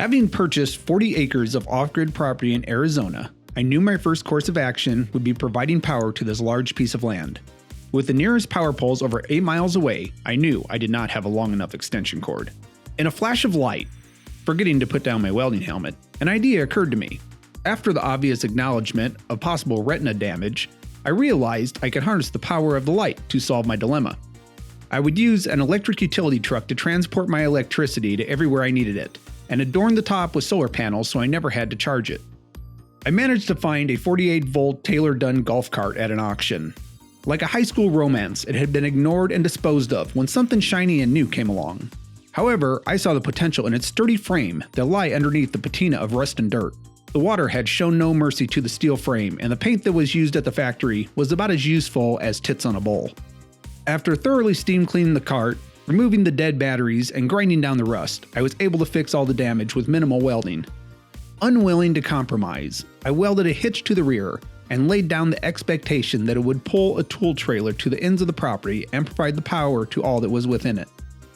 Having purchased 40 acres of off-grid property in Arizona, I knew my first course of action would be providing power to this large piece of land. With the nearest power poles over 8 miles away, I knew I did not have a long enough extension cord. In a flash of light, forgetting to put down my welding helmet, an idea occurred to me. After the obvious acknowledgement of possible retina damage, I realized I could harness the power of the light to solve my dilemma. I would use an electric utility truck to transport my electricity to everywhere I needed it, and adorn the top with solar panels so I never had to charge it. I managed to find a 48-volt Taylor Dunn golf cart at an auction. Like a high school romance, it had been ignored and disposed of when something shiny and new came along. However, I saw the potential in its sturdy frame that lay underneath the patina of rust and dirt. The water had shown no mercy to the steel frame, and the paint that was used at the factory was about as useful as tits on a bowl. After thoroughly steam cleaning the cart, removing the dead batteries, and grinding down the rust, I was able to fix all the damage with minimal welding. Unwilling to compromise, I welded a hitch to the rear and laid down the expectation that it would pull a tool trailer to the ends of the property and provide the power to all that was within it.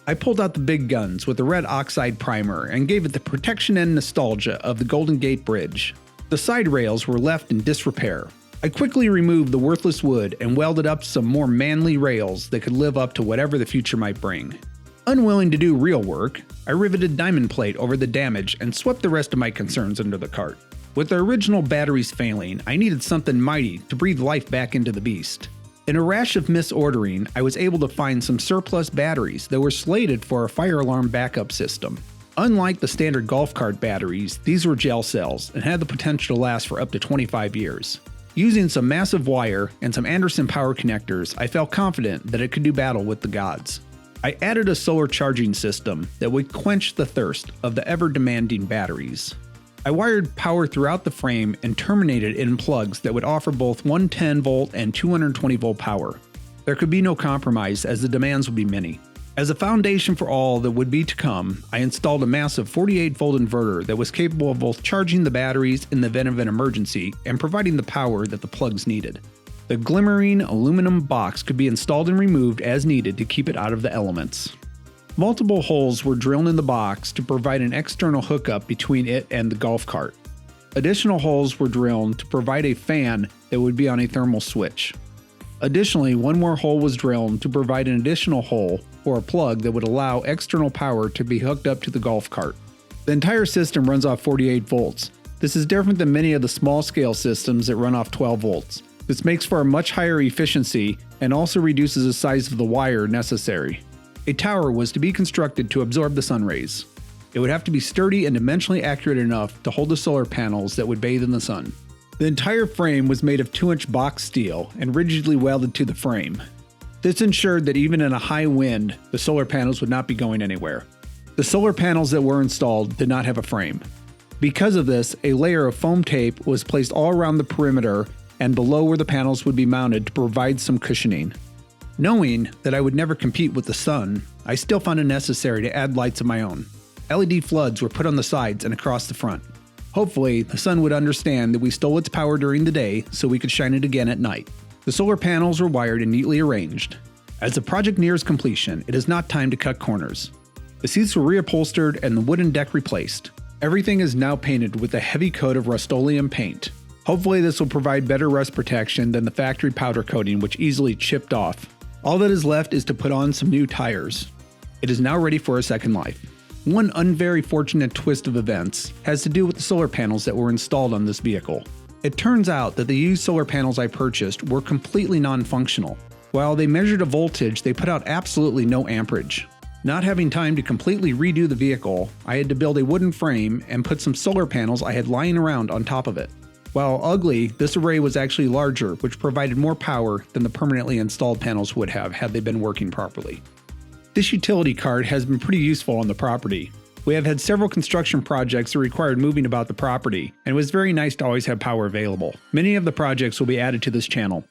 I pulled out the big guns with the red oxide primer and gave it the protection and nostalgia of the Golden Gate Bridge. The side rails were left in disrepair. I quickly removed the worthless wood and welded up some more manly rails that could live up to whatever the future might bring. Unwilling to do real work, I riveted diamond plate over the damage and swept the rest of my concerns under the cart. With the original batteries failing, I needed something mighty to breathe life back into the beast. In a rash of misordering, I was able to find some surplus batteries that were slated for a fire alarm backup system. Unlike the standard golf cart batteries, these were gel cells and had the potential to last for up to 25 years. Using some massive wire and some Anderson power connectors, I felt confident that it could do battle with the gods. I added a solar charging system that would quench the thirst of the ever-demanding batteries. I wired power throughout the frame and terminated it in plugs that would offer both 110 volt and 220 volt power. There could be no compromise as the demands would be many. As a foundation for all that would be to come, I installed a massive 48 volt inverter that was capable of both charging the batteries in the event of an emergency and providing the power that the plugs needed. The glimmering aluminum box could be installed and removed as needed to keep it out of the elements. Multiple holes were drilled in the box to provide an external hookup between it and the golf cart. Additional holes were drilled to provide a fan that would be on a thermal switch. Additionally, one more hole was drilled to provide an additional hole or a plug that would allow external power to be hooked up to the golf cart. The entire system runs off 48 volts. This is different than many of the small-scale systems that run off 12 volts. This makes for a much higher efficiency and also reduces the size of the wire necessary. A tower was to be constructed to absorb the sun rays. It would have to be sturdy and dimensionally accurate enough to hold the solar panels that would bathe in the sun. The entire frame was made of 2-inch box steel and rigidly welded to the frame. This ensured that even in a high wind, the solar panels would not be going anywhere. The solar panels that were installed did not have a frame. Because of this, a layer of foam tape was placed all around the perimeter and below where the panels would be mounted to provide some cushioning. Knowing that I would never compete with the sun, I still found it necessary to add lights of my own. LED floods were put on the sides and across the front. Hopefully, the sun would understand that we stole its power during the day so we could shine it again at night. The solar panels were wired and neatly arranged. As the project nears completion, it is not time to cut corners. The seats were reupholstered and the wooden deck replaced. Everything is now painted with a heavy coat of Rust-Oleum paint. Hopefully this will provide better rust protection than the factory powder coating which easily chipped off. All that is left is to put on some new tires. It is now ready for a second life. One unvery fortunate twist of events has to do with the solar panels that were installed on this vehicle. It turns out that the used solar panels I purchased were completely non-functional. While they measured a voltage, they put out absolutely no amperage. Not having time to completely redo the vehicle, I had to build a wooden frame and put some solar panels I had lying around on top of it. While ugly, this array was actually larger, which provided more power than the permanently installed panels would have had they been working properly. This utility cart has been pretty useful on the property. We have had several construction projects that required moving about the property, and it was very nice to always have power available. Many of the projects will be added to this channel.